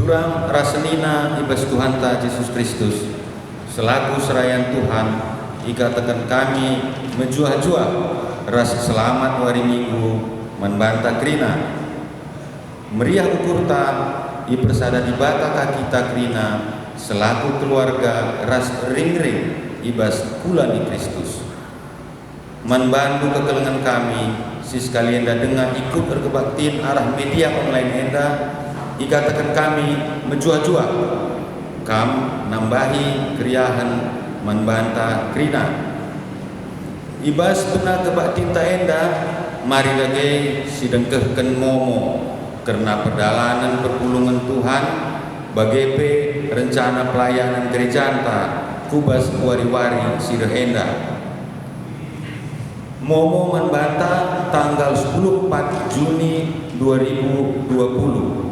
Urang rasenina ibas Tuhan ta Yesus Kristus selaku serayan Tuhan ikatakan kami menjuah-juah ras selamat hari Minggu membantah krina meriah ukurta ipersada di bata kita krina selaku keluarga ras ring-ring ibas kula di Kristus membantu kekelengan kami si sekalian dengan ikut berkebaktiin arah media online enda ikatakan kami menjuah-juah kam nambahi kriahan membantah krina ibas benar kebaktiin ta enda mari lagi sidengkehken momo karena perjalanan perpulungan Tuhan bagepe rencana pelayanan gereja anta kubas wari-wari sidehenda momo membantah tanggal 10 Juni 2020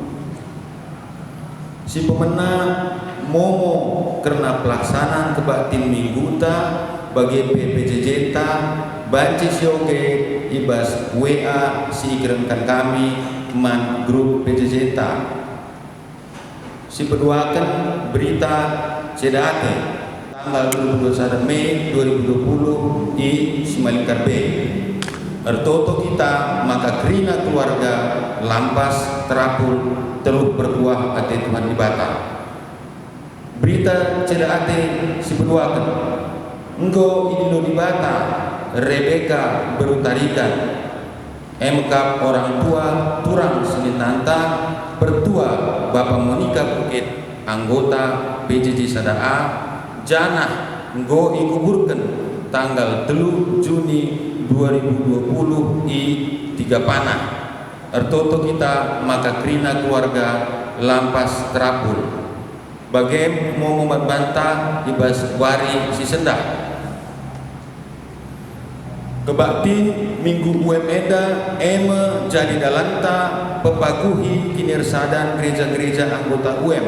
si pemenang momo karena pelaksanaan kebaktiin minggu ta bagi PPJJ ta banci sioge ibas WA si kirimkan kami man grup PJJ ta si peduakan berita CDAT tanggal 21 Mei 2020 di Simalingkar B ertoto kita maka krina keluarga lampas terapul terus berbuah ati Tuhan di bata berita CDAT si peduakan engkau idilo di bata Rebeka berutarikan MK orang tua turang senitanta pertua Bapak Monika Bukit anggota PJJ Sadaa Janah nggo ikuburkan tanggal 3 Juni 2020 i 3 panah ertoto kita maka krina keluarga lampas terapul bagai mau membantah ibas wari si sendah kebaktiin minggu UMEDA eme jadi dalanta pepaguhi kinirsadan gereja-gereja anggota UM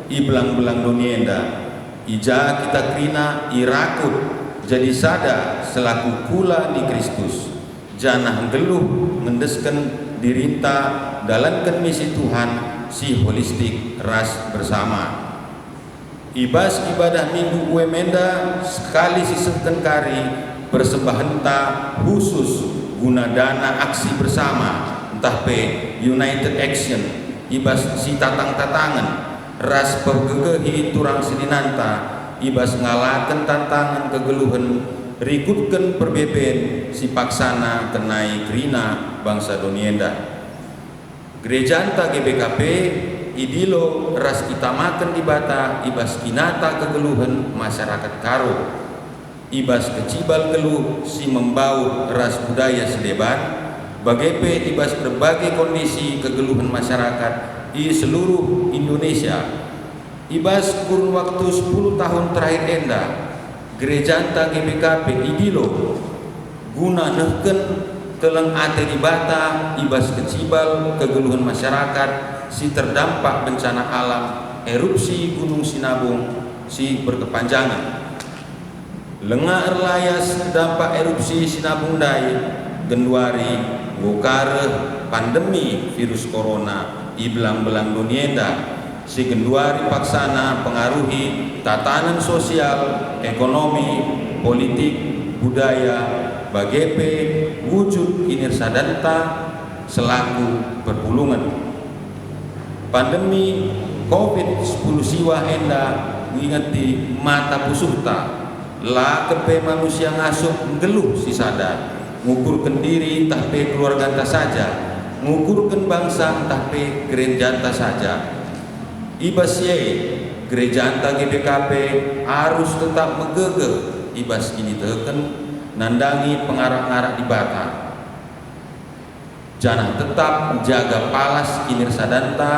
i belang-belang dunienda ija kita krina irakut jadi sada selaku kula di Kristus janah geluh mendesken dirinta dalankan misi Tuhan si holistik ras bersama ibas ibadah minggu UMEDA sekali sisehken kari persembahenta khusus guna dana aksi bersama entah pe United Action ibas si tatang-tatangan ras pergegehi turang sidinanta ibas ngalaken tantangan kegeluhan rikutken perbeben si paksana kenai krina bangsa donienda gereja anta GBKP idilo ras kitamaken di bata ibas kinata kegeluhan masyarakat karo ibas kecibal geluh si membau ras budaya sedeban bagepe ibas berbagai kondisi kegeluhan masyarakat di seluruh Indonesia ibas kurun waktu 10 tahun terakhir enda gereja anta GBKP idilo guna nehken teleng ate di bata ibas kecibal kegeluhan masyarakat si terdampak bencana alam erupsi Gunung Sinabung si berkepanjangan lengah erlayas dampak erupsi Sinabung Dai Genduari ngukare pandemi virus corona i belang-belang dunienda si Genduari paksana pengaruhi tatanan sosial ekonomi politik budaya bagepe wujud kinirsadanta selaku perpulungan pandemi COVID-10 siwa enda ngingeti mata pusuhta lah kepe manusia ngasuh geluh si sada ngukurkan diri tapi keluarga anta saja ngukurkan bangsa tapi gereja anta saja ibas ye gereja anta GBKP harus tetap megegeh ibas kini teken nandangi pengarah-arah di bata jangan tetap jaga palas kinirsadanta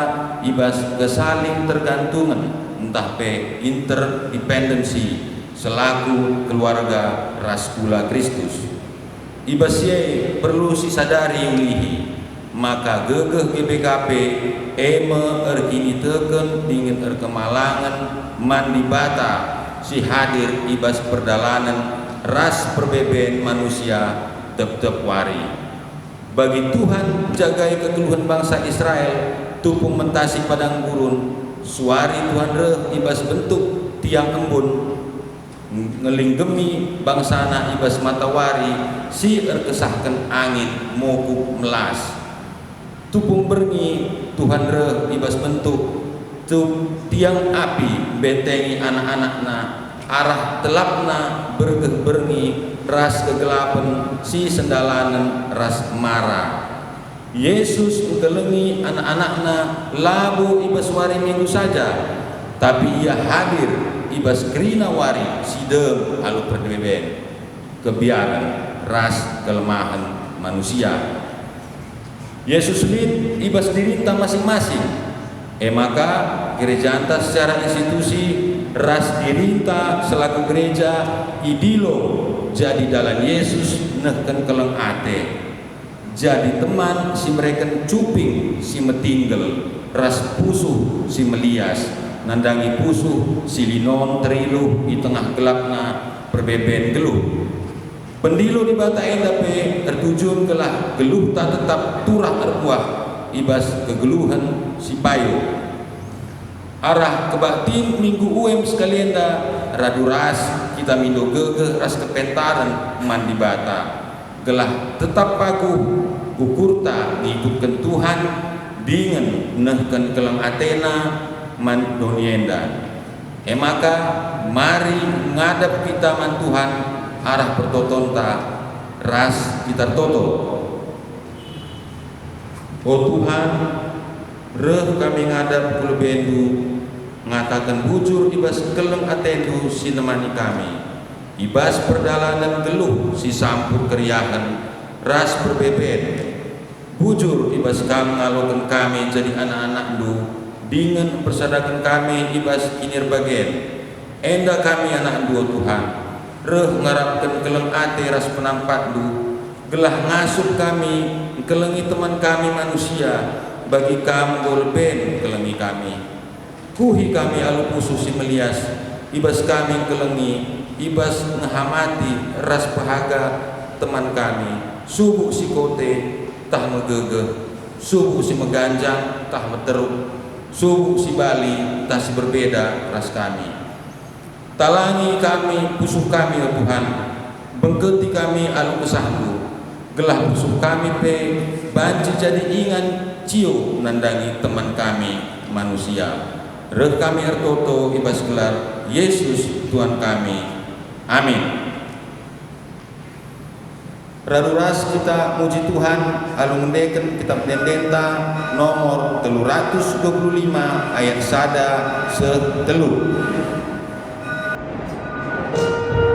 ibas kesaling tergantungan entah pe interdependensi selaku keluarga ras kula Kristus ibas ye perlu si sadari ulihi maka gegeh GBKP eme erkini teken dingin erkemalangan mandi bata si hadir ibas perdalanan ras perbeben manusia tep-tep wari bagi Tuhan jagai kekeluhan bangsa Israel tupung mentasi padang gurun suari Tuhan reh ibas bentuk tiang embun ngelinggemi bangsana ibas matawari si erkesahkan angin moku melas tupung berngi Tuhan reh ibas bentuk tiang api bentengi anak-anakna arah telapna bergeh berngi ras kegelapan si sendalanan ras marah. Yesus mengkelengi anak-anakna labu ibas wari minggu saja, tapi ia hadir ibas kerina wari sidem alu perdebeben kebiaran ras kelemahan manusia. Yesus lin ibas dirinta masing-masing. Maka gereja anta secara institusi ras dirinta selaku gereja idilo jadi dalam Yesus nehken keleng ate. Jadi teman si mereka cuping si metinggal ras pusuh si melias nandangi pusuh si linon teriluh di tengah gelapna perbeben geluh pendilo di bata endape tertujuan kelah geluh tak tetap turah terbuah ibas kegeluhan si payo arah kebatin minggu uem sekalian da raduras kita mindo gege ras kepentaran mandi bata gelah tetap pagu kukurta ngikutkan Tuhan dengan nehken keleng Athena man donienda. Maka mari ngadap kita man Tuhan arah pertotonta ras kita toto. Oh Tuhan, reh kami ngadap kulebendu ngatakan bujur ibas keleng Athendu sinemani kami. Ibas perdalanan geluh si sampur keriahan ras berbeben bujur ibas kami ngalokan kami jadi anak-anak du dengan persadakan kami ibas kinir bagen enda kami anak dua Tuhan reh ngarapkan keleng ate ras penampak du gelah ngasup kami kelengi teman kami manusia bagi kamu golben kelengi kami kuhi kami alu pusuh si melias ibas kami kelengi ibas ngehamati ras pahaga teman kami subuh si kote tah megege subuh si meganjang tah meteruk subuh si bali tah si berbeda ras kami talangi kami pusuh kami ya Tuhan bengketi kami alu kesahku gelah pusuh kami pe banci jadi ingan cio nandangi teman kami manusia reh kami ertoto ibas gelar Yesus Tuhan kami. Amin. Raduras kita muji Tuhan alu ngendeken kitab Dendenta nomor 325 ayat sada setelu. Mereka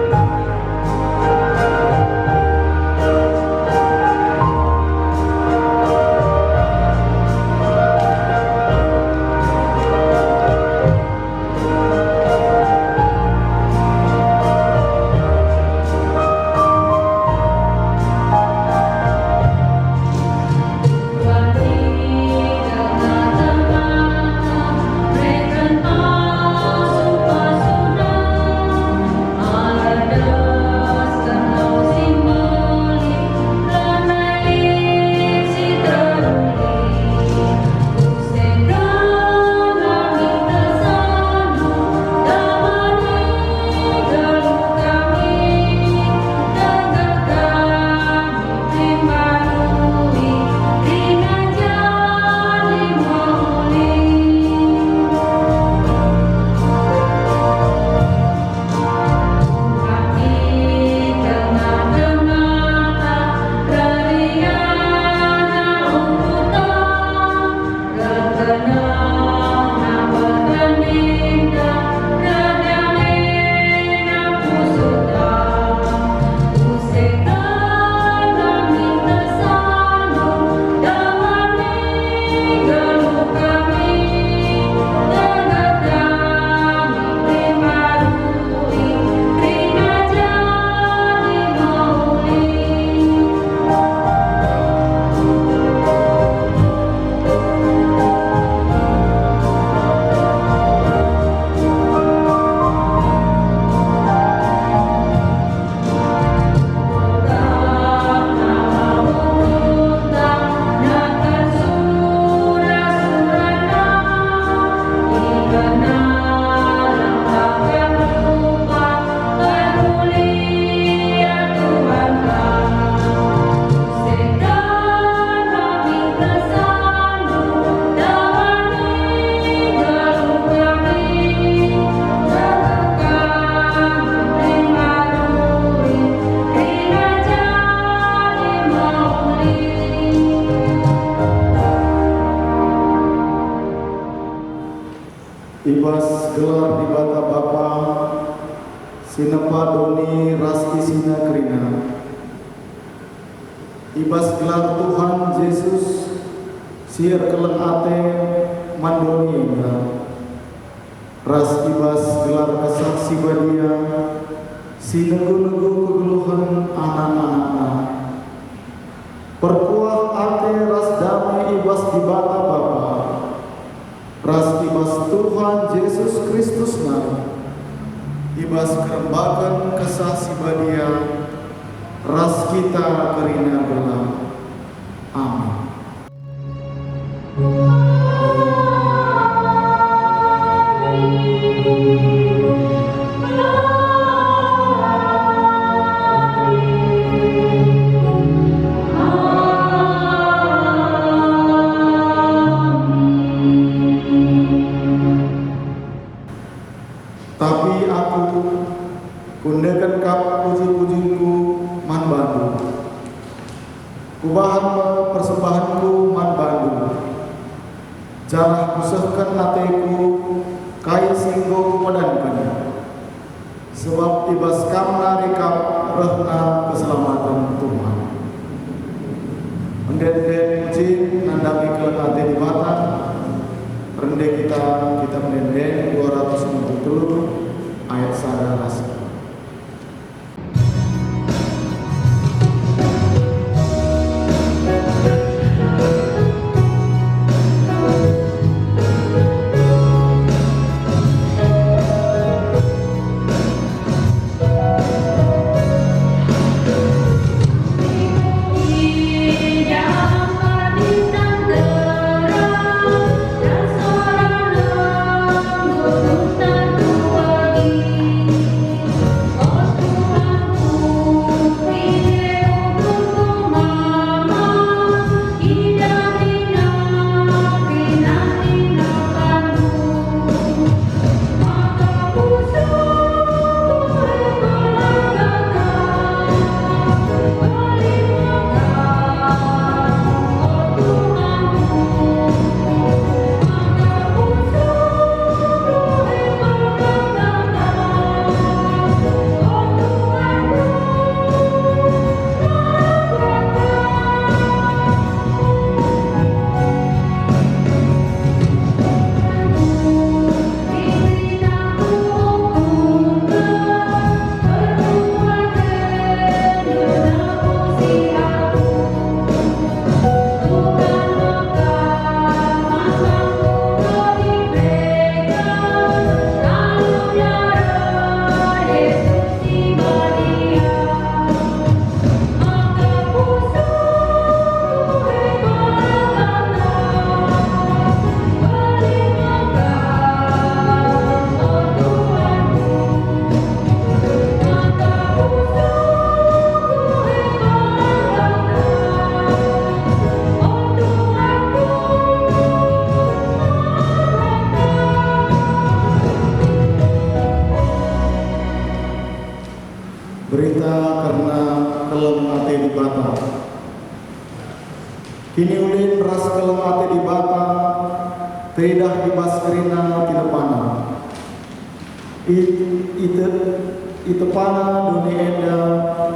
Ibas gelar di bata Bapa, sinepa doni ras isina kerina. Ibas gelar Tuhan Yesus, siar keleng ate mandoni indah. Ras ibas gelar kesaksi badia, si negu-negu kegeluhan anak-anakna. Perkuah ate ras damai ibas di bata Bapa, ras ibas Tuhan Yesus Kristus na, ibas kerembakan kesaksi badia, ras kita kerina belah. Amin. Tapi aku kundekan kap puji-pujiku man bandu, kubahan persembahanku man bandu, jarah kusahkan ateku kai singgo kumadankan, sebab ibas kamna rekap rehna keselamatan Tuhan. Mendenden jin nandami keleng ate di mata, rendah kita mendenden 267 ayat 11. Berita karena kelem ate di bata. Kini ulin ras kelem ate di bata, tidak dibas kerina tidak pana. Itu pana dunia enda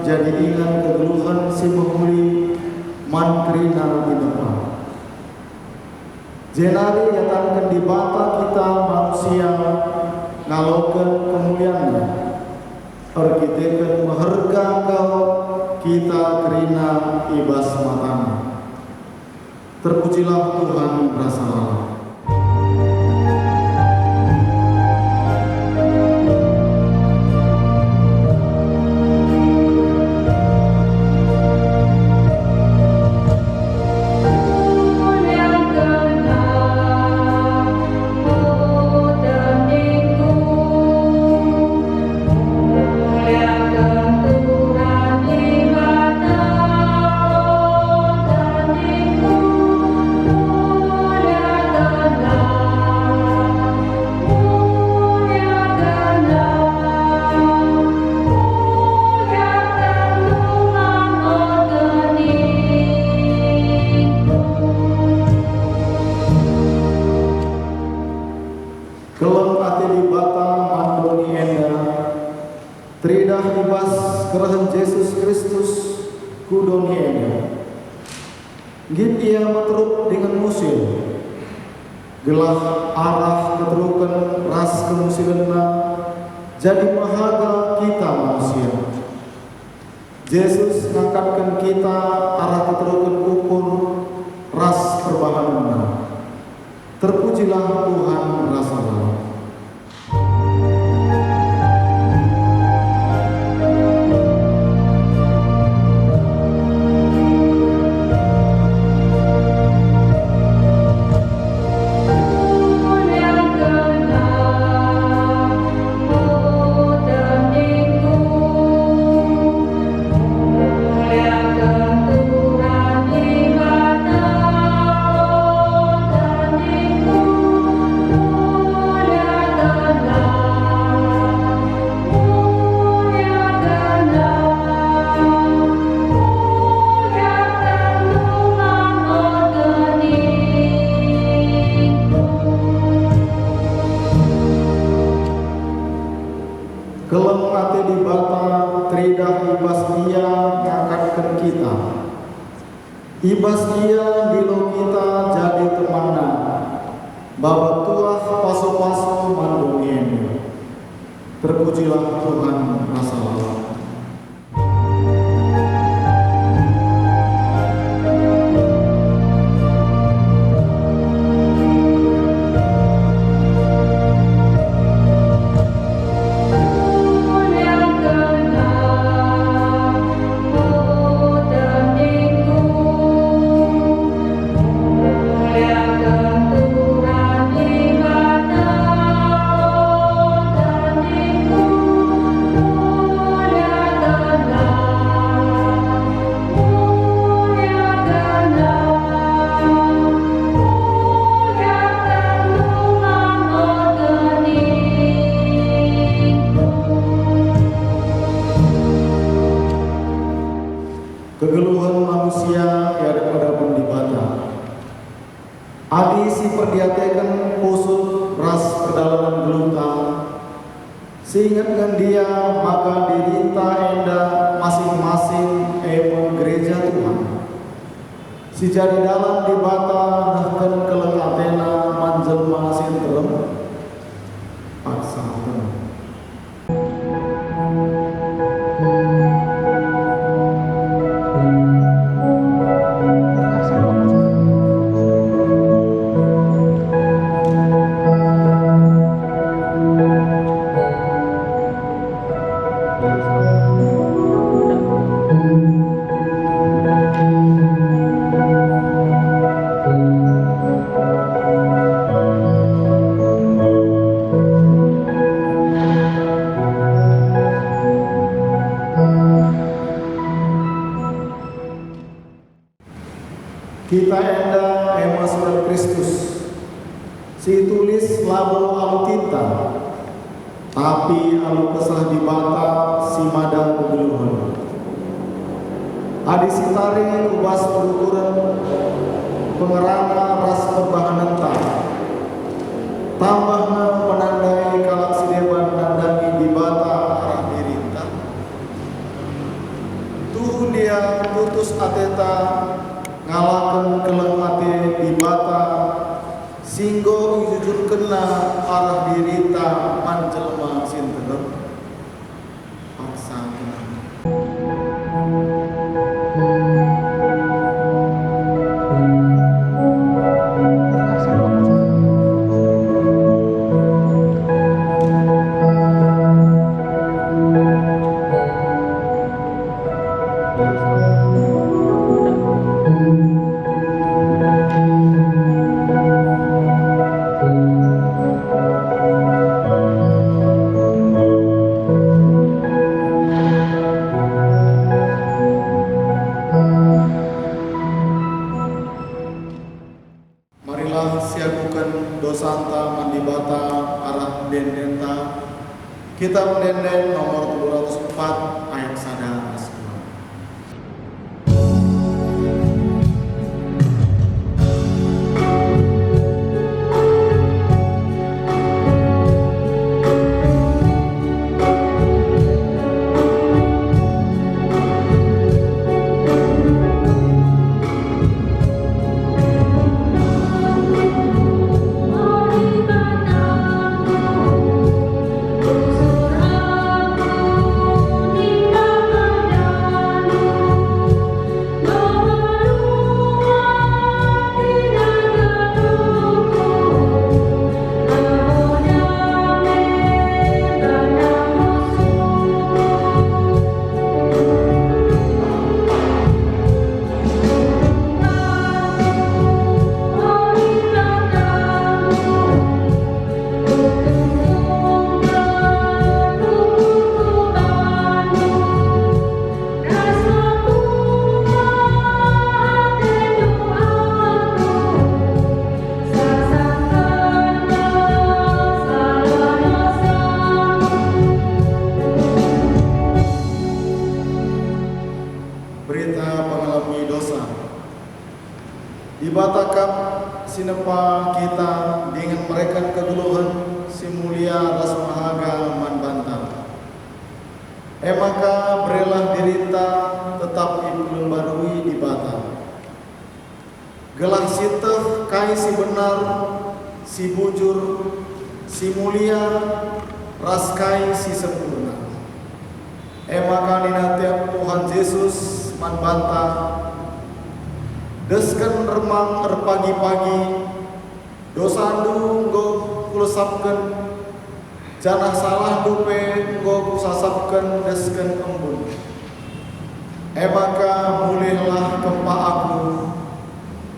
jadi ingat kegeluhan si menghuli man kerina tidak pana. Jenari yatangkan di bata kita manusia ngalokan kemuliaannya. Arkitekan maharga kau kita kerina ibas matana. Terpujilah Tuhan rasa Allah. Muliakan doni enda. Gin ia meteruk dengan musil. Gelah arah keterukan ras kemusilenna jadi mahaga kita manusia. Yesus ngangkatkan kita arah keterukan ukur ras perbahananna. Terpujilah Tuhan rasa Allah. Kelem ate di bata tridah ibas ia ngangkatkan kita. Ibas ia dilo kita jadi temanna. Bawa tuah paso-paso mandungin. Terpujilah Tuhan rasa Allah. Kegeluhan manusia tiada pada pun dibata. Adi si perdiatekan pusut ras pedalaman geluta. Seingatkan dia maka dirita enda masing-masing emon gereja Tuhan. Si jadi dalam dibata nahkan keleng Athena manjelma sintelem. Paksa tenang. Kita enda emas surat Kristus. Si tulis labu alu tinta. Tapi alu kesah dibata si mada kegeluhan. Adi sitari ubas perukuran pengerana ras perbahanan tak. Tambahna menandai kalak sideban nandangi dibata arah dirintah. Tuh dia putus ateta ngalakan keleng ate dibata singgo jujur kena arah dirita manjelma sintenem paksa kena. Dosanta mandibata arah dendenta. Kitab Denden nomor 204 ayat 1. Dibatakap sinepa kita dengan mereka kegeluhan si mulia ras mahaga manbanta. Emaka berelah dirita tetap ibulun barui di bata. Gelah siteh kai si benar, si bujur, si mulia, ras kai si sempurna. Emaka dina tiap Tuhan Yesus manbanta. Desken remang pagi-pagi, dosandu nggo kulesapkeun, janah salah dupe nggo kusasapkeun desken embun. Emaka mulihlah kempa aku,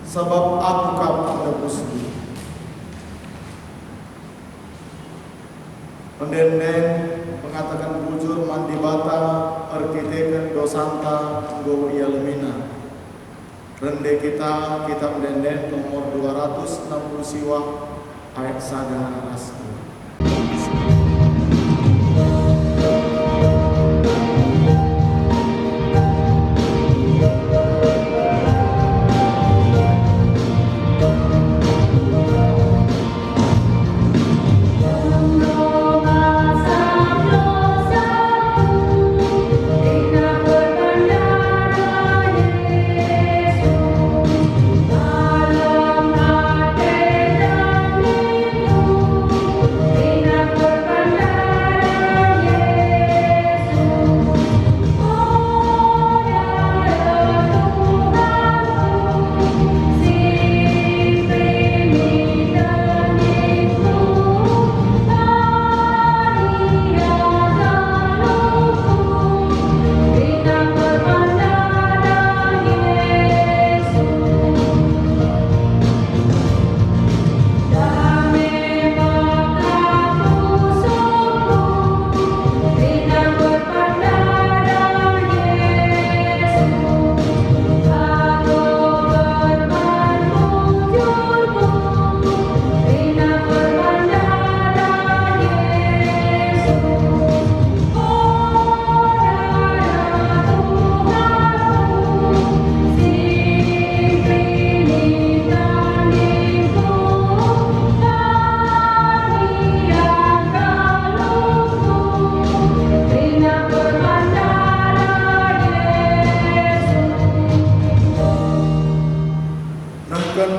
sebab aku kap nebusku. Pendenden mengatakan bujur mandi bata, arkiteken dosanta nggo ia lemina. Rende kita mendenden nomor 260 siwa ayat saga asli.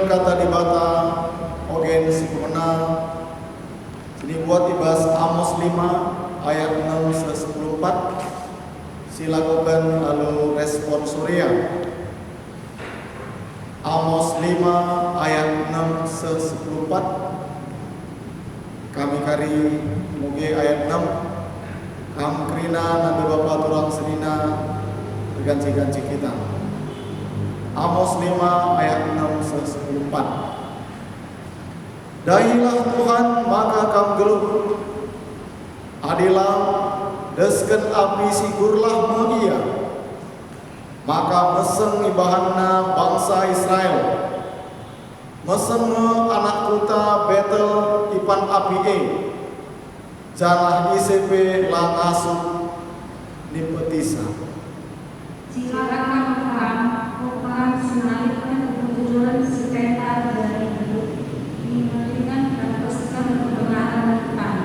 Kata di bata ogen si pemenang dibuat ibas Amos 5 ayat 6 se 14. Silakan lalu respon Surya. Amos 5 ayat 6 se 14. Kami kari mugi ayat 6. Kam krina nanti Bapak turang senina ganci-ganci kita. Amos 5 ayat 6 se 14. Dahilah Tuhan maka kam geluh, adilah desken api sigurlah megia, maka meseng ibahanna bangsa Israel, meseng anak kuta Betel ipan api janah ICP langasuk nipetisa. Silakan Tuhan, Tuhan senalipkan kejujuran sekitar dari hidup, mengingatkan dan teruskan kebenaran Tuhan.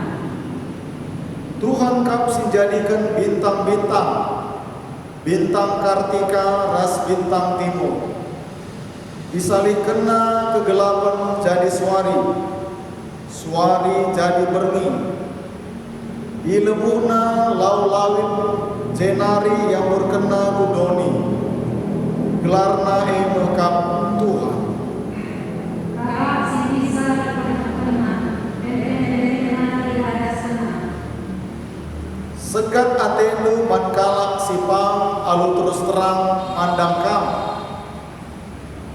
Tuhan kap sinjadikan bintang-bintang, bintang Kartika ras bintang timur. Disalih kena kegelapan jadi suari, suari jadi berni. Ilebuhna lau-lawin jenari yang berkena kudoni, gelarna mekap Tuhan. Kakak si bisa berkena, dari ada sana. Sekat atenu mankalak sipang alu terus terang mandang kam.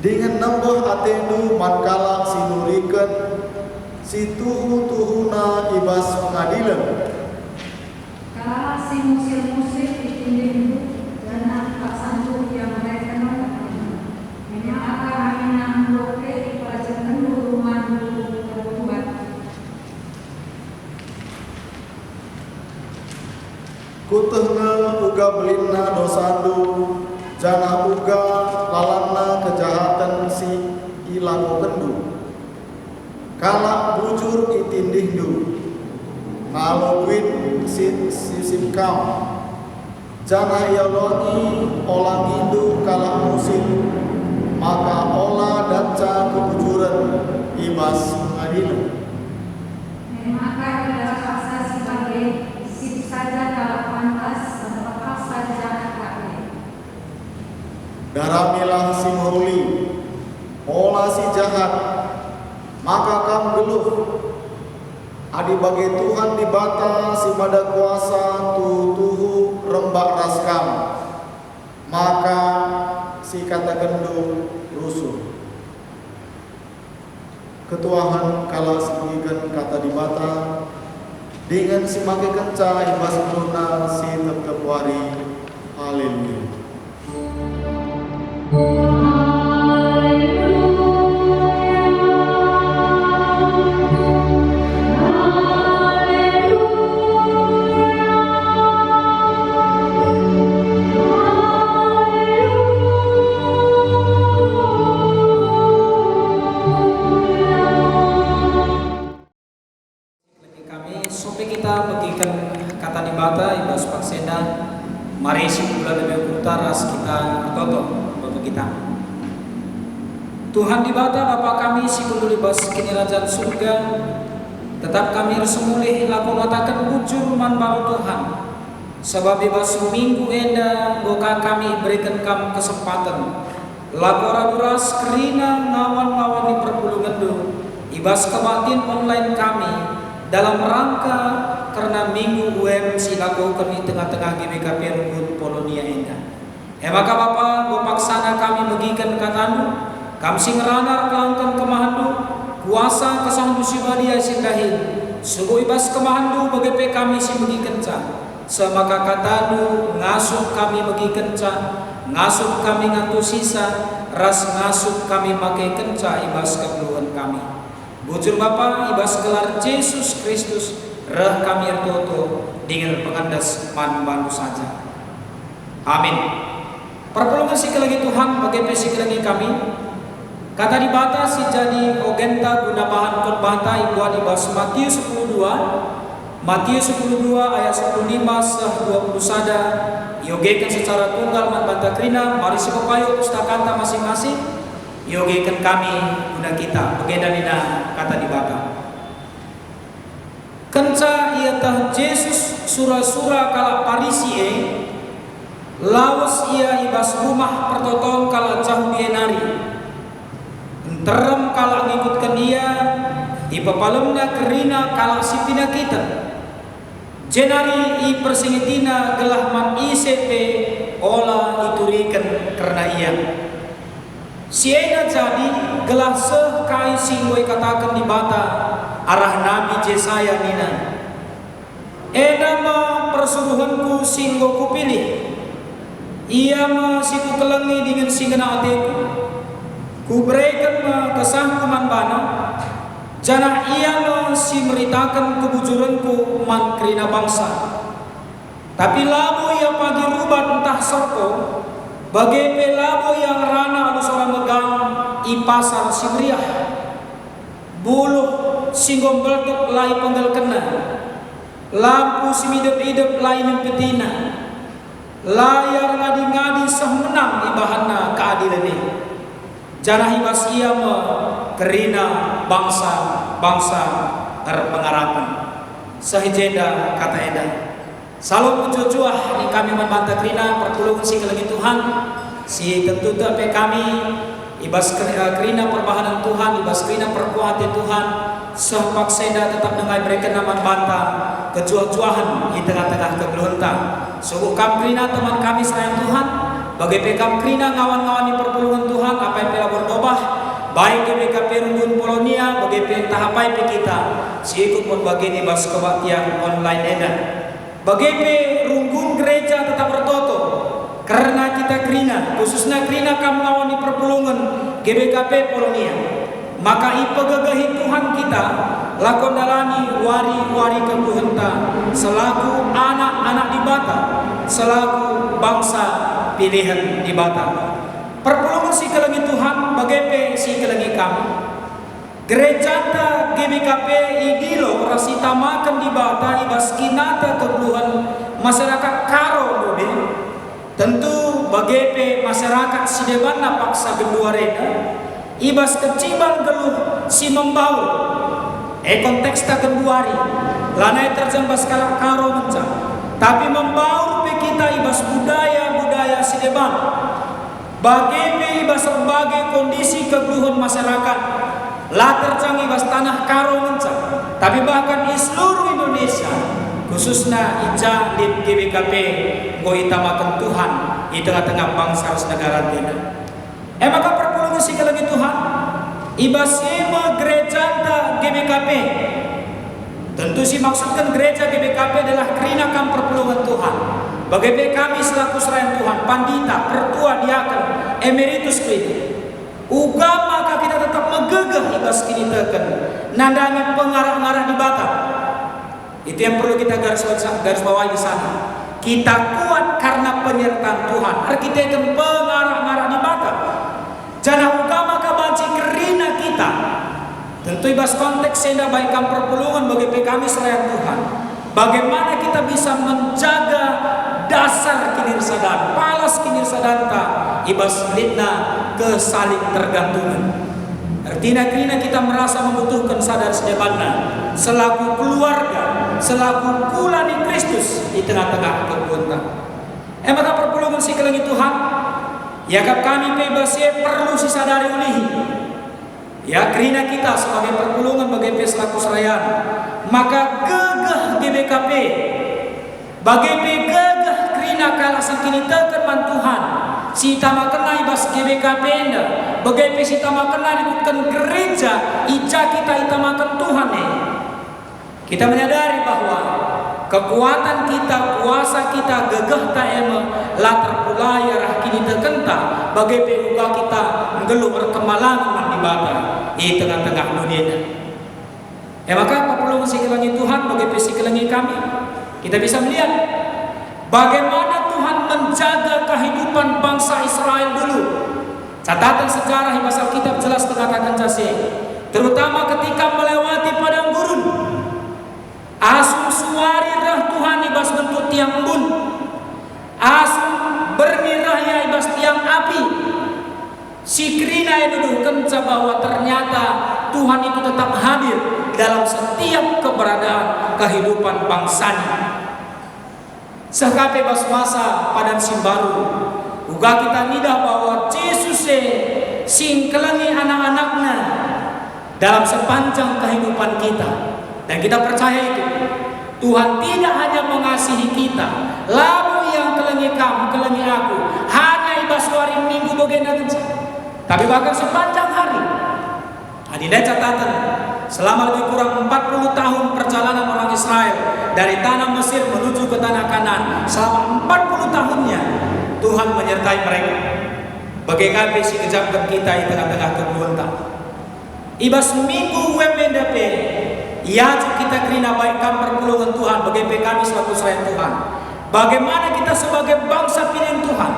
Dengan nembah atenu mankalak sinurikan si tuhu-tuhuna ibas pengadilan. Kakak si musir-musir ditindih dan angkat sanjung yang mereka nolak. Hanya akan menang bloke di pelajaran rumah dulu berbuat. Kutehna uga belinna dosandu, jana uga lalanna kejahatan si lako kendu. Kalak bujur itindihdu. Kalau duit sisim kau. Jangan yaloni olang hindu kalak musim. Maka olah daca kebujuran ibas pengadilan. Maka adalah paksa sebagai sip saja kalau pantas terlepas saja kakek. Daramilah si mahuli, olah si jahat, maka kam geluh. Adi bagi Tuhan di bata si pada kuasa tuhu rembak raskam. Maka si kata kendu rusuh. Ketuahan kala sepengikan kata di bata dengan si make kenca ibas luna si tetep wari. Haleluya. Mari sebulan lebih utaras kita toto Bapak kita. Tuhan di bata Bapa kami si kunduli bas kini kerajaan surga. Tetap kami resumulih laku ngatakan bujur man baru Tuhan. Sebab bebas minggu enda boka kami berikan kam kesempatan. Laku raduras kerina ngawan-ngawan di perpulungan do. Ibas kebatin online kami dalam rangka karena minggu UM silakukan di tengah-tengah GBKP Runggut Polonia Enda. Maka Bapak paksana kami bagikan katamu, kami singranar kelangkan kemahandu, kuasa kesandu sibadia sindahin, subuh ibas kemahandu bagi kami si bagi kenca. Semaka katamu ngasup kami bagi kenca, ngasup kami ngantu sisa, ras ngasup kami pakai kenca ibas keperluan kami. Bujur Bapak ibas gelar Yesus Kristus. Reh kami ertoto dengan pengandas man saja. Amin. Perpulungan sikil lagi Tuhan bagi pesikil lagi kami. Kata di bata si jadi ogenta guna bahan khotbah ibu di bas Matius 10:2. Matius 10:2 ayat 15 sah 20 sada. Yogekan secara tunggal man banta krina mari si pepayo pustakanta masing-masing. Yogekan kami guna kita. Begedanina kata di bata. Kenca ia tah Yesus sura-sura kala parisi lawas ia ibas rumah pertoton kala jauh dienari enterem kala ngikutkan ia ipapalemna kerina kala sipina kita jenari i persingitina gelah man ICP olah iturikan karena ia siena jadi gelah seh kai singwai katakan di bata arah Nabi Yesaya nina. Nama persuruhanku singgo kupilih. Ia si ku kelengi dengan singgana ateku. Ku berikan kesahku man bana. Janah ia si meritakan kebujuranku man kerina bangsa. Tapi labu ia pagi rubat entah soko. Bagai pelabo yang rana alus orang megang i pasar simriah. Buluh singgom beltuk lai penggal kena, lampu simidep-idep lai nempetina, layar ngadi-ngadi sah menang ibahana keadilan ini. Janah ibas ia kerina bangsa berpengarapan. Sahijeda kata eda. Salam menjujuah ni kami membantah kerina pertolongan si lagi Tuhan. Si tentu tapi kami ibas kerina perbahanan Tuhan, ibas kerina perkuatan Tuhan. Sepak seda tetap dengan mereka nama bantah kejuah-juahan di tengah-tengah kegeluhanta. Subuh kamkrina teman kami sayang Tuhan. Bagi pekam krina ngawan-ngawan di perpulungan Tuhan apa yang telah berdobah baik di BKP Runggut Polonia bagi perintah apa yang kita si ikut membagi di bas kebaktian online eda. Bagi Runggut gereja tetap bertoto karena kita krina khususnya krina kam ngawan di perpulungan GBKP Polonia. Maka ipegagahi Tuhan kita lakon dalani wari-wari kebuhenta selaku anak-anak di bata, selaku bangsa pilihan di bata. Perpulungan si kelengi Tuhan bagai si kelengi kami. Gereja ta GBKP idilo rasita makan di bata ibas kinata keluhan masyarakat karo dode. Tentu bagepe masyarakat sidebana paksa kedua reda ibas keciban geluh si membau. Konteks tak keduari lanai terjembas kalak karo menca. Tapi membau pe kita ibas budaya sideban. Bagepe ibas berbagai kondisi keluhan masyarakat. Latar canggih bas tanah karo menca, tapi bahkan di seluruh Indonesia, khususnya Ica di GBKP, ngoi tamakan Tuhan di tengah-tengah bangsa negara kita. Maka perpuluhan sih lagi Tuhan, ibasima gereja GBKP. Tentu sih maksudkan gereja GBKP adalah kerinakan perpuluhan Tuhan. Bagaimana kami selaku serayan Tuhan, pandita, pertua, diaken, emeritus itu. Uga maka kita tetap megegah ibas kini teken nandanya pengarah-ngarah di bata. Itu yang perlu kita garis bawahi di sana. Kita kuat karena penyertaan Tuhan. Arkitektur pengarah-ngarah di bata. Jangan uga maka banci kerina kita. Tentu ibas konteks senda baikkan perpuluhan bagi kami selayan Tuhan. Bagaimana kita bisa menjaga dasar kinirsadan, palas kinirsadanta, ibas litna ke saling tergantungan. Artinya kita merasa membutuhkan sadar sedebanna selaku keluarga, selaku kulani Kristus di tengah-tengah kebuatan. Maka perpuluhan si kelengi Tuhan, ya kami bebasnya perlu si sadari ulihi. Ya kerina kita sebagai perpuluhan bagi selaku serayaan, maka gegah GBKP, bagi gegah kerina kalah sakini tekerman Tuhan. Si tama kena ibas GBKP enda, bagaimana si tama kena ikutkan gereja, ica kita itamakan Tuhan Kita menyadari bahwa kekuatan kita, kuasa kita, gegah ta ema, latar pulaya rah kini terkenta, bagaimana uga kita menggeluh berkemalangan di bata di tengah-tengah dunia. Maka perlu si kelangi Tuhan, bagaimana si kelangi kami, kita bisa melihat bagaimana Tuhan menjaga kehidupan bangsa Israel dulu. Catatan sejarah bahasa Alkitab jelas mengatakan case, terutama ketika melewati padang gurun. Asum suari rah Tuhan ibas bentuk tiang embun. Asum bermirah ya ibas tiang api. Sikrina yang duduhkan bahwa ternyata Tuhan itu tetap hadir dalam setiap keberadaan kehidupan bangsanya. Sekape bas masa padan simbaru, uga kita nidah bahwa Yesus sing kelengi anak-anaknya dalam sepanjang kehidupan kita, dan kita percaya itu Tuhan tidak hanya mengasihi kita, lalu yang kelengi kamu, kelengi aku, hanya ibas hari minggu bagian tapi bahkan sepanjang hari. Ada catatan selama lebih kurang 40 tahun perjalanan orang Israel dari tanah Mesir menuju ke tanah Kanaan, selama 40 tahunnya Tuhan menyertai mereka. Bagaimana si kejapkan kita di tengah-tengah keburuan. Ibas minggu wemendape, ya kita kerina baikkan perpuluhan Tuhan. Bagaimana kami selaku selain Tuhan, bagaimana kita sebagai bangsa pilihan Tuhan,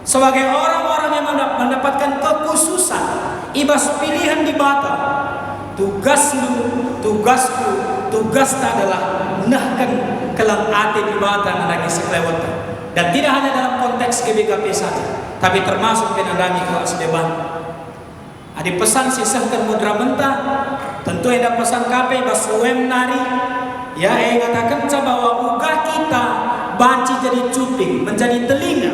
sebagai orang-orang yang mendapatkan kekhususan, ibas pilihan di bata. Tugasku adalah menahkan kelang ati di bata nandangi sekelewatan. Dan tidak hanya dalam konteks GBKP saja, tapi termasuk nandangi kelas deban. Ada pesan sisahkan mudra mentah, tentu ada pesan KP basuem nari, ya katakan bahwa uga kita banci jadi cuping, menjadi telinga,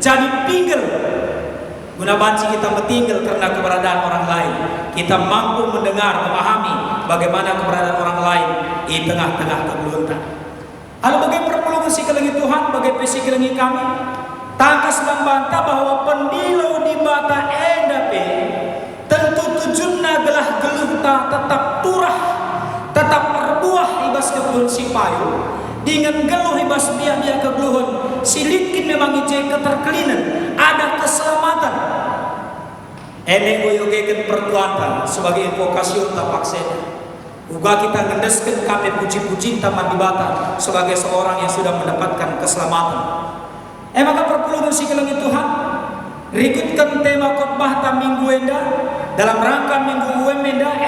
jadi pinggir. Guna banci kita mentinggal karena keberadaan orang lain. Kita mampu mendengar, memahami bagaimana keberadaan orang lain di tengah-tengah kebelutan. Lalu bagaimana perpuluhan si kelengi Tuhan, bagaimana si kelengi kami, tangkas membantah bahwa pendilo di bata endape, tentu tujuannya adalah geluhta tetap turah, tetap berbuah ibas kebeluhan si payu. Dengan geluh ibas biak-biak kebeluhan, silikin memang ije keterkelinan, ada keselamatan. Eneng goyogekan pertuatan sebagai invokasi untuk paksena. Uga kita ngendeskan kape puji-puji taman di bata sebagai seorang yang sudah mendapatkan keselamatan. Maka perpuluhan si kelengi Tuhan, rikutkan tema khotbah ta minggu enda, dalam rangka minggu Uemenda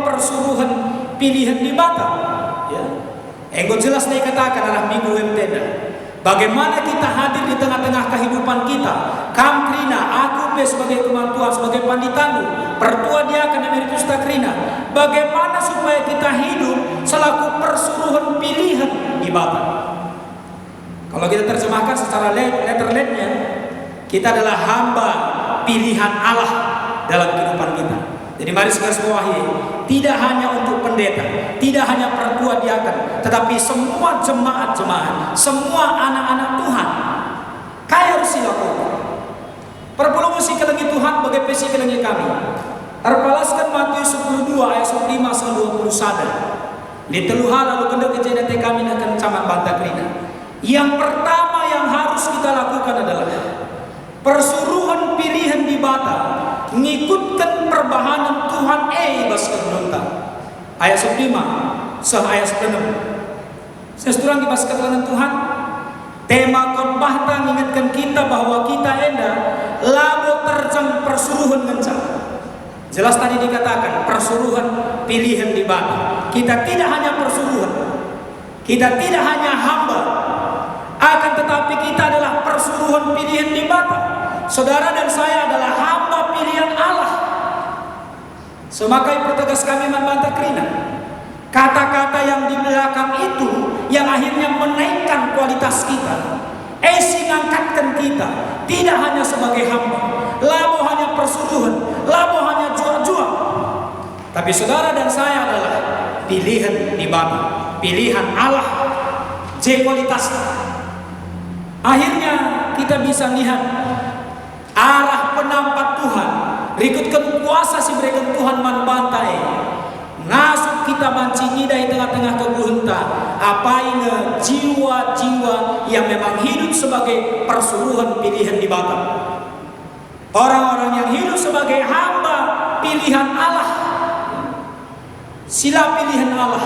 persuruhan pilihan di Bata. Ya. Enggo jelas dikatakan adalah minggu Uemenda. Bagaimana kita hadir di tengah-tengah kehidupan kita. Kam Krina, aku sebagai teman Tuhan, sebagai panditanmu, pertua diakan emeritus takrina. Bagaimana supaya kita hidup selaku persuruhan pilihan di Bata. Kalau kita terjemahkan secara letterletnya, kita adalah hamba pilihan Allah dalam kehidupan kita. Jadi mari segarisbawahi, tidak hanya untuk pendeta, tidak hanya pertua diakan, tetapi semua jemaat-jemaat, semua anak-anak Tuhan, kaya harus dilakukan. Perpuluh musik kelengi Tuhan bagi pesi kelengi kami. Terpalaskan Matius 12 ayat 5 sampai 20 sada. Di teluha lalu benda kejadian kami akan camat bantah krina. Yang pertama yang harus kita lakukan adalah persuruhan pilihan di Bata, ngikutkan perbahanan Tuhan baskan nonton. Ayat 5 ayat 6. Seseorang dibaskan Tuhan. Tema khotbah mengingatkan kita bahwa kita lalu terjang persuruhan ngencang. Jelas tadi dikatakan persuruhan pilihan di Bata. Kita tidak hanya persuruhan, kita tidak hanya hamba, akan tetapi kita adalah persuruhan pilihan di Bata. Saudara dan saya adalah hamba pilihan Allah. Semakai pertegas kami membantah krina. Kata-kata yang di belakang itu yang akhirnya menaikkan kualitas kita. Ngangkatkan kita tidak hanya sebagai hamba, lalu hanya persuruhan, lalu hanya jual-jual. Tapi saudara dan saya adalah pilihan di Bapa, pilihan Allah, kualitas. Akhirnya kita bisa lihat arah penampak Tuhan, rikutkan kuasa si berikan Tuhan manbantai. Ngasup kita banci dari tengah-tengah keguhenta apa ini jiwa-jiwa yang memang hidup sebagai persuruhan pilihan di Bapa. Orang-orang yang hidup sebagai hamba pilihan Allah, sila pilihan Allah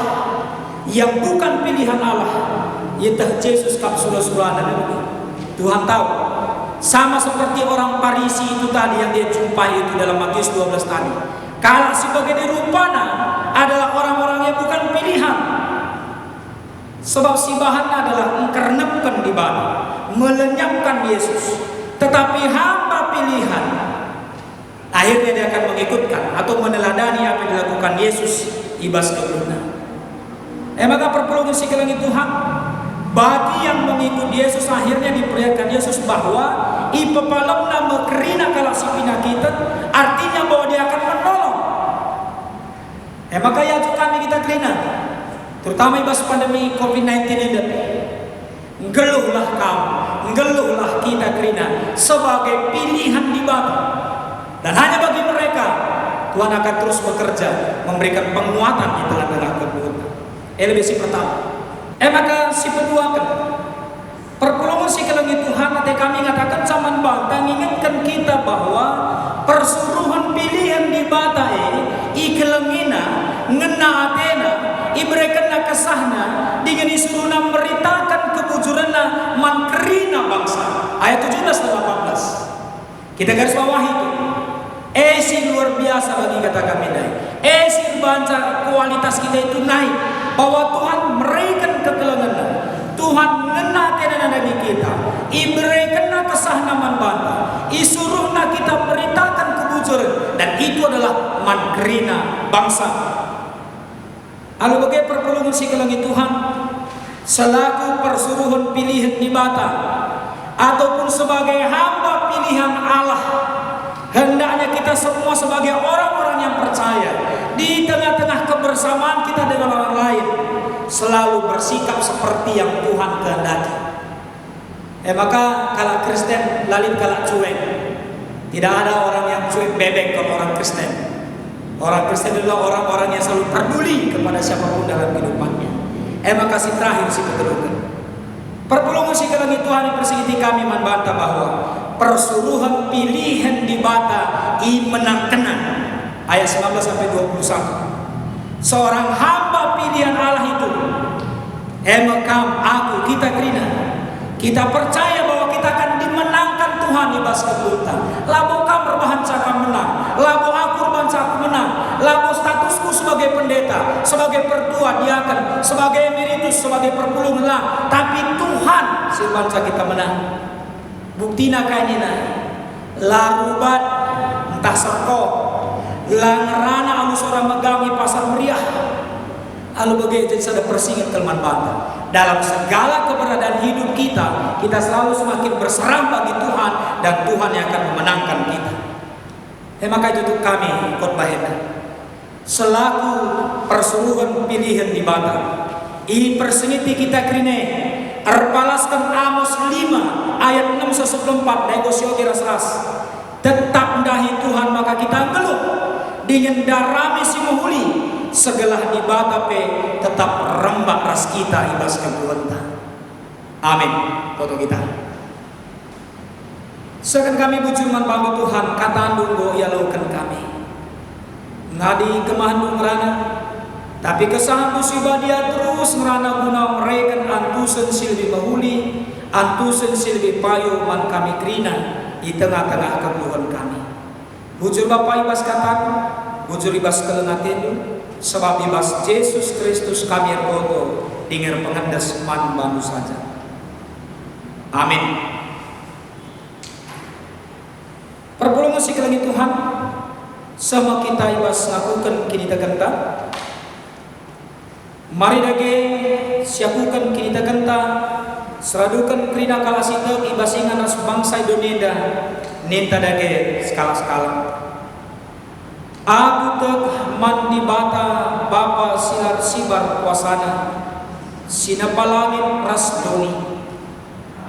yang bukan pilihan Allah, yaitu Yesus kapsul-sulana. Tuhan tahu, sama seperti orang Parisi itu tadi yang dia jumpai itu dalam Matius 12 tadi. Kalau sebagai dirupana adalah orang-orang yang bukan pilihan. Sebab si bahannya adalah mengkernepkan di bawah, melenyapkan Yesus. Tetapi hamba pilihan, akhirnya dia akan mengikutkan atau meneladani apa yang dilakukan Yesus ibas kebenaran. Maka perlu si kelengi Tuhan, bagi yang mengikut Yesus akhirnya diperlihatkan Yesus bahwa ipepalam nama kerina kalau si kita, artinya bahwa dia akan menolong. Maka ya kami kita kerina, terutama ibas pandemi COVID-19 ini, ngeluhlah kamu, ngeluhlah kita kerina sebagai pilihan di Bapa. Dan hanya bagi mereka Tuhan akan terus bekerja memberikan penguatan di tengah-tengah keburukan. Elevasi pertama. Maka si kedua kan perpulungan si kelengi Tuhan nanti kami ngatakan zaman bantang ingatkan kita bahwa persuruhan pilihan di bata ikelengina ngena atena ibrekanna kesahna dengan disuruhna meritakan kebujuranna mankerina bangsa. Ayat 17 dan 18 kita garis bawahi itu. Si luar biasa bagi kata kami naik. Si baca kualitas kita itu naik, bahwa Tuhan memberikan kekelengan, Tuhan ngena tenan dagi kita, iberikan kesah naman banta, isuruhna kita beritakan kebujuran, dan itu adalah mankrina bangsa. Lalu bagaimana perpulungan si kelengi Tuhan selaku persuruhan pilihan di bata ataupun sebagai hamba pilihan Allah. Hendaknya kita semua sebagai orang-orang yang percaya di tengah-tengah kebersamaan kita dengan orang lain selalu bersikap seperti yang Tuhan kehendaki. Maka kalau Kristen lalit kalau cuek, tidak ada orang yang cuek bebek kalau orang Kristen. Orang Kristen adalah orang-orang yang selalu peduli kepada siapapun dalam kehidupannya. Maka si terakhir si ketelukan. Perpulungan si kelengi Tuhan yang persegiti kami membantah bahwa persuruhan pilihan di bata menangkenan ayat 19 sampai 21. Seorang hamba pilihan Allah itu emakam aku kita kerina kita percaya bahwa kita akan dimenangkan Tuhan Tuhan ibas kebuta. Labo kamar bahan cakap menang, labo akur bahan cakap menang, labo statusku sebagai pendeta, sebagai pertua diaken, sebagai emeritus, sebagai perpuluh menang. Tapi Tuhan si bangsa kita menang. Buktina kainina larubat entah serko langerana alus orang megami pasar meriah. Lalu begitu jadi persingit kelman bangga. Dalam segala keberadaan hidup kita, kita selalu semakin berserah bagi Tuhan dan Tuhan yang akan memenangkan kita. Maka itu untuk kami khotbah selaku persuruhan pilihan di Batam. I persengiti kita krine erpalaskan Amos 5 ayat 6 14 negosio ras. Tetap ndahi Tuhan maka kita ngeluh dengan darami si muhuli segelah di batape tetap rembak ras kita ibas kebuanta. Amin. Foto kita. Sekan kami bujuman bangga Tuhan kata andunggo ia laukan kami. Ngadi kemandung rana tapi kesahan sibadia terus ngerana guna mereka antusen silbi mahuli antusen silbi payo man kami krina di tengah-tengah kebuhan kami. Bujur Bapak ibas kataku, bujur ibas kelengatendu sebab ibas Yesus Kristus kami ergoto dengar pengendas man banu saja. Amin. Perpuluh musik lagi Tuhan sama kita ibas lakukan kini tegenta. Mari dage siakukan kini tegenta seradukan krina kalasita ibasingan as bangsa Indonesia ninta dage skala-skala. Aku tek mandi bata bapa silar sibar kuasana sinapalangin rasdoni.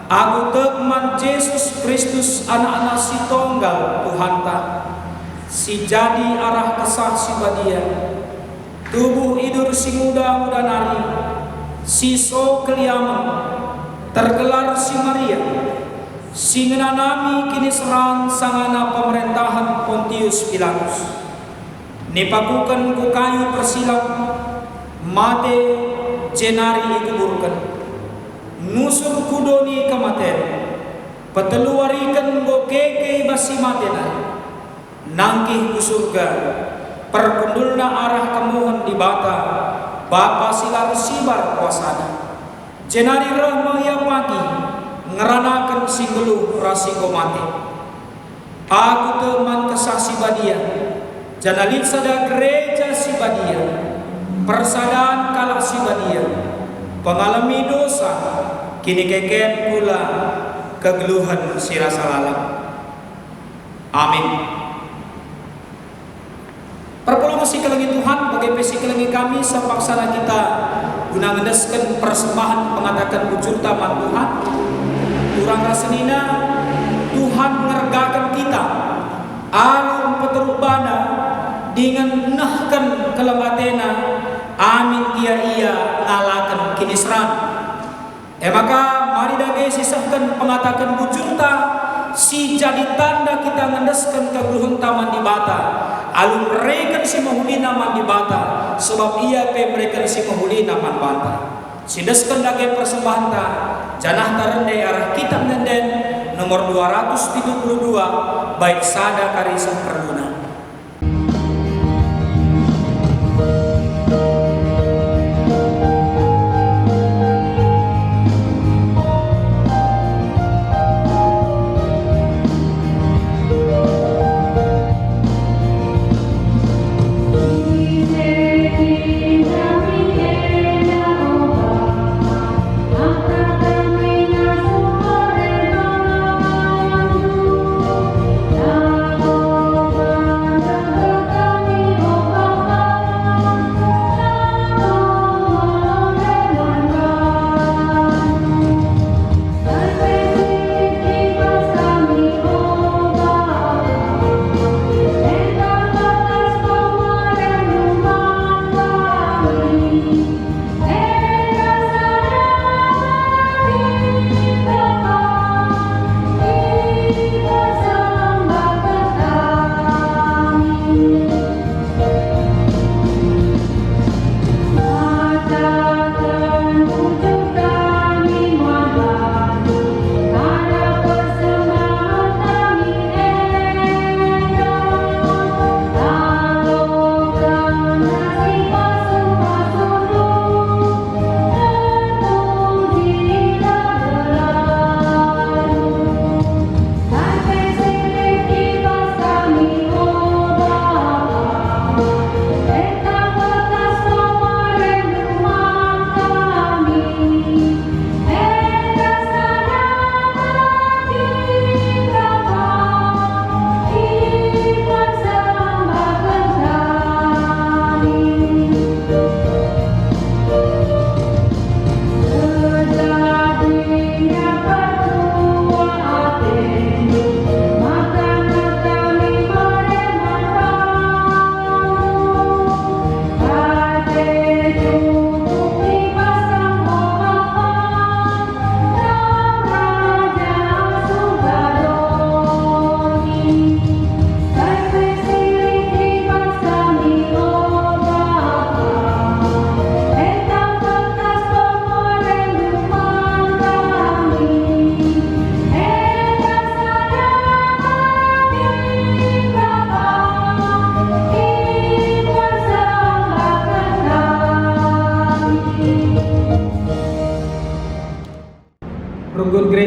Aku tek man Yesus Kristus anak-anak si tonggal Tuhanta si jadi arah kesah si badia tubuh idur si muda-muda nari si so keliaman tergelar si Maria si ngenanami kini serang sangana pemerintahan Pontius Pilatus. Nipakukan ku kayu persilam mate jenari ikuburkan nusur kudoni kematen peteluarikan go keke basi matena nangkih ku surga perkundulna arah kemuhan di bata bapa silar sibar kuasana jenari rahma yang pagi ngeranakan singgeluh rasiko mati. Aku teman kesah si badia janalit sada gereja si badia persadaan kalah si badia pengalami dosa kini keken pula kegeluhan si rasa lalang. Amin. Perpuluh musik kelengi Tuhan bagai pesi kelengi kami sapaksana kita guna ngendeskan persembahan mengatakan bujur taman Tuhan kurang rasenina Tuhan mengergakan kita alum peterubana dengan nahkan kelematena amin ia ngalakan kinisran. Maka mari dage sisahkan pengatakan bujurta si jadi tanda kita ngendeskan kegeluhan taman di bata alum mereka si mahulina man di bata sebab ia pe mereka si mahulina man bata sideskan dage persembahan ta janah tarendai arah kitab nenden nomor 272 baik sada karisa perluna. Oh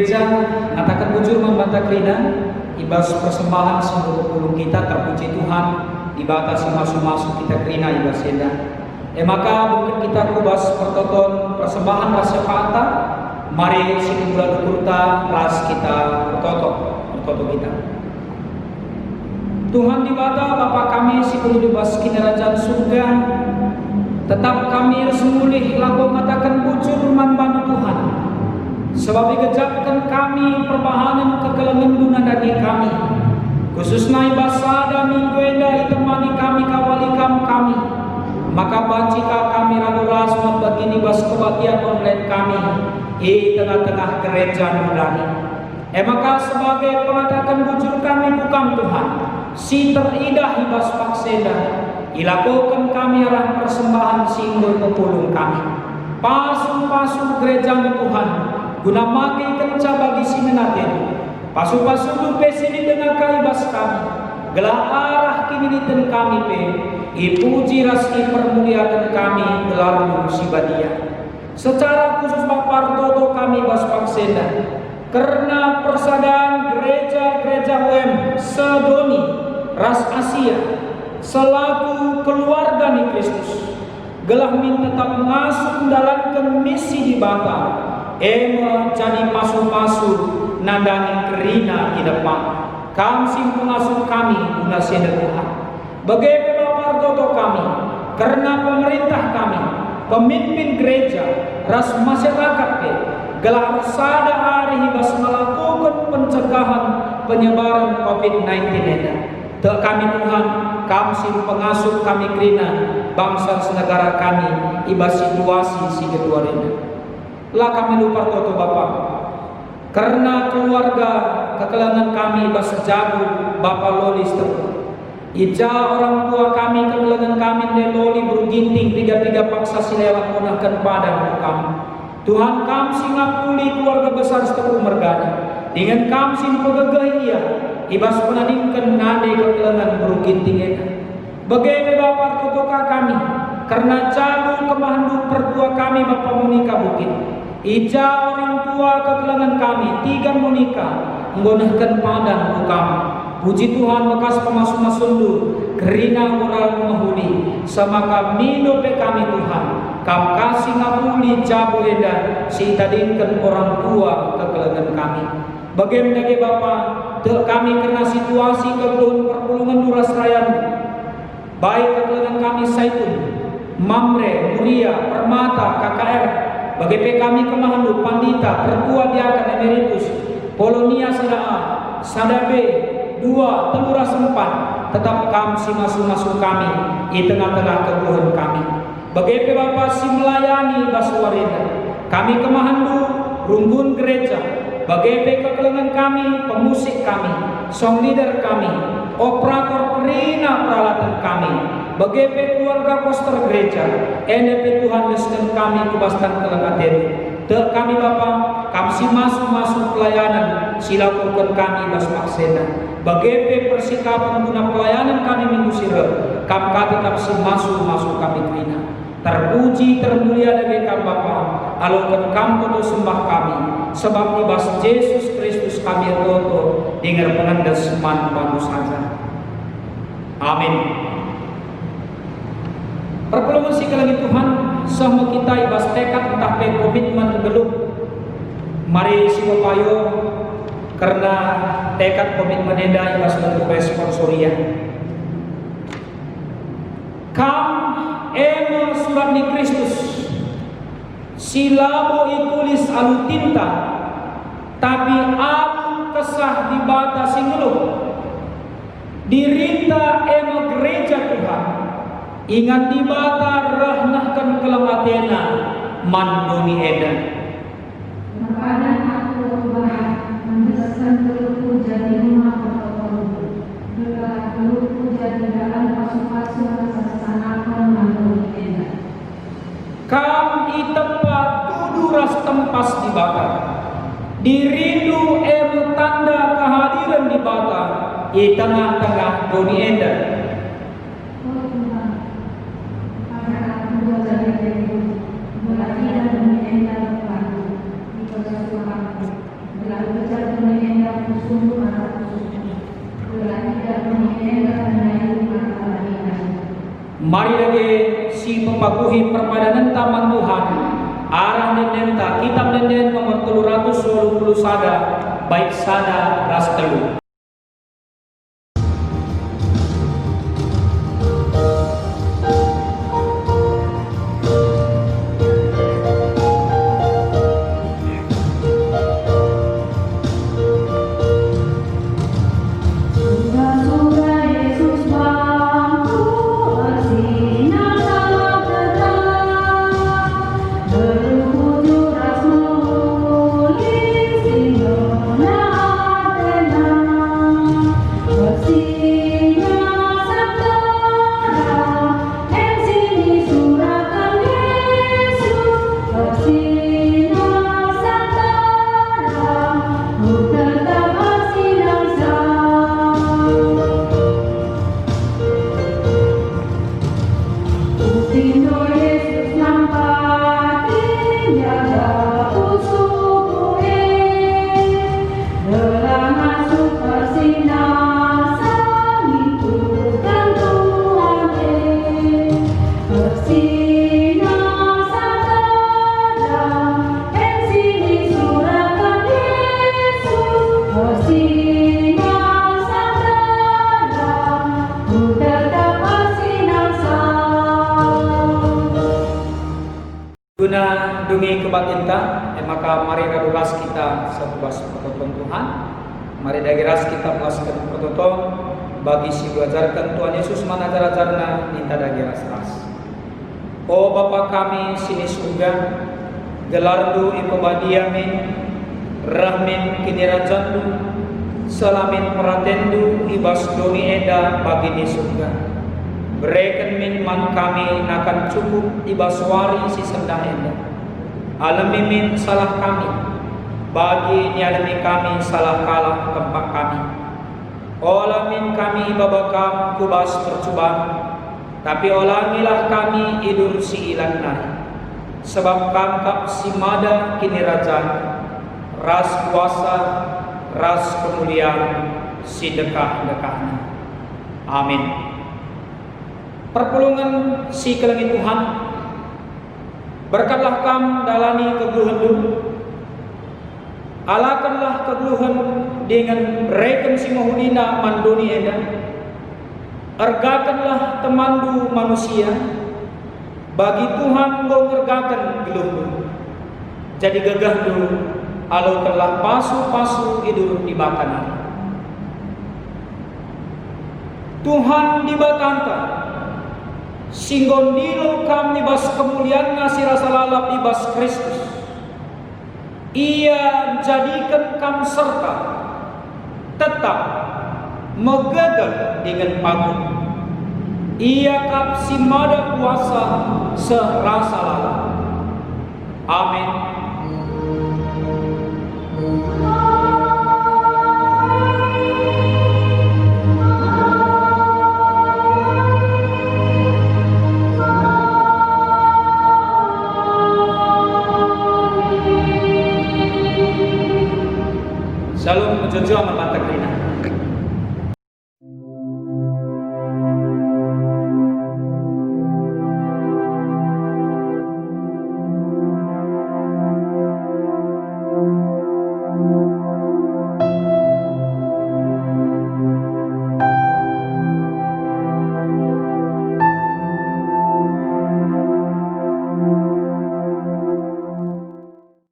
gereja ngatakan bujur membantah kerina ibas persembahan sungguh pulung kita terpuji Tuhan dibatasi masuk-masuk kita kerina ibas enda. Maka mungkin kita kubas pertoton persembahan rasa fata mari siku bulan kurta ras kita pertoto kita. Tuhan dibata Bapa kami siku dibas kerajaan surga tetap kami semulih laku mengatakan bujur manbantu Tuhan sebab gejapkan kami perbahanan kekelengan dunia daging kami khususnya ibasada minggu enda itemani kami kawali kami maka bacika kami raduras begini bas kebaktian online kami di tengah-tengah gereja nudani maka sebagai pengatakan bujur kami bukan Tuhan si teridah ibas pakseda ilakukan kami arah persembahan simbol pepulung kami pasu-pasu gereja Tuhan guna magi kenca bagi simenaten pasu-pasu dupe sini dengan kaibas kami gelah arah kini diten kami pe ipuji rasi permuliakan kami gelar sibadia secara khusus Bapak Toto kami bas pakseda karena persadaan gereja-gereja UM sedoni ras Asia selaku keluarga di Kristus gelah min tetap masuk dalam misi di Bata jadi pasu-pasu nandangi kerina di depan kamsim pengasuh kami guna sienda Tuhan bagaimana Bapak Toto kami karena pemerintah kami pemimpin gereja ras masyarakat gelar sada hari hibas melakukan pencegahan penyebaran COVID-19 ini. Tak kami Tuhan, kamsim pengasuh kami kerina bangsa senegara kami ibas situasi si kedua ini. Lah kami lupa Toto Bapak. Karena keluarga kekelangan kami ibas jabu Bapak Lolis terus. Ija orang tua kami kekelangan kami neloli berginting tiga-tiga paksa silewat punahkan badan kami. Tuhan kamsi ngapuli keluarga besar setelah mergana dengan kamsi pegegahia ibas penadingkan nade kekelangan berginting bagaimana Bapak tutuka kami karena jabu kemahandu pertua kami Bapak Monika Bukit ija orang tua kekelangan kami tiga Monika menggunakan padan bukam puji Tuhan bekas pemasuk-masundu kerina moral menghuni sama kami dope kami Tuhan kam kasih ngapuli jabu enda si tadinkan orang tua kekelangan kami bagaimana Bapak kami kena situasi kegelun perpulungan duras rayan baik kekelangan kami Saitun Mamre, Muria, Permata, KKR bagaimana kami kemahandu Pandita, Pertua Diakan Emeritus Polonia Sada Sada B 2, Telura Sempat tetap kamsi masuk-masuk kami di tengah-tengah kebuhan kami bagaimana Bapak si melayani Basuwarina kami kemahandu runggun gereja bagaimana kekelengan kami pemusik kami song leader kami operator kerina peralatan kami bagaimana keluarga poster gereja NDP Tuhan desken kami kubaskan kelengaten tak kami Bapak kamsi masuk pelayanan silakukan kami bas maksena bagaimana persikapan guna pelayanan kami minggu sirah kam tetap si masuk kami kerina terpuji termulia dari kami Bapak alukan kami toto sembah kami sebab dibas Yesus Kristus kami toto dengar pengandas man panu saja amin. Perpulungan sekali Tuhan sama kita ibas tekad entah komitmen geluh mari si payo karena tekad komitmen enda ibas bentuk responsoria kam ema surat di Kristus silabo itulis alu tinta tapi alu kesah dibatasi geluh dirinta ema gereja Tuhan ingat dibata rahnahkan kelamatena manduni eda Kepada aku Tuhan mendeskan geluhku jadi rumah pertolongan juga geluhku jadi dalam pasu-pasu kesesanakan manduni eda kam di tempat tuduras tempas dibakar dirindu tanda kehadiran dibakar di tengah-tengah doni eda sungguh mata khusus. Lelaki dan menghina dan menyayangkan. Mari lagi si mempakuhi perpadanan taman Tuhan arah nenta kitab nenden nomor 320 sada baik sada ras telu. Guna dungi kebatinta, maka mari radulas kita sebas pertotong Tuhan. Mari dagiras kita melaskan pertotong bagi si belajarkan Tuhan Yesus mana ajar-ajarna minta dagiras ras. O Bapa kami sini surga, gelardu ipobadiamin, rahmin kinirajandu, salamin peratendu ibas doni eda bagi ni surga. Berikan min man kami nakan cukup ibaswari si sendah enda. Alami min salah kami, bagi ni alami kami salah kalah tempat kami. Olamin kami babakam kubas percubaan, tapi olangilah kami idur si ilan nari. Sebab kangkap si mada kini raja, ras kuasa, ras kemuliaan si dekah-dekahnya. Amin. Perpulungan si kelengit Tuhan, berkatlah kam dalani kegeluhan dulu, alakanlah kegeluhan dengan reken si mahulina mandoni eda, ergakanlah temandu manusia, bagi Tuhan mau ngergakan geluh jadi gagah dulu, alau telah pasu-pasu hidur di bakanan. Tuhan dibatanta singgon dilo kam nibas kemuliaan ngasih rasa lalap ibas Kristus. Ia jadikan kam serta tetap megagah dengan pagung. Ia kap si mada kuasa serasa lalap. Amin.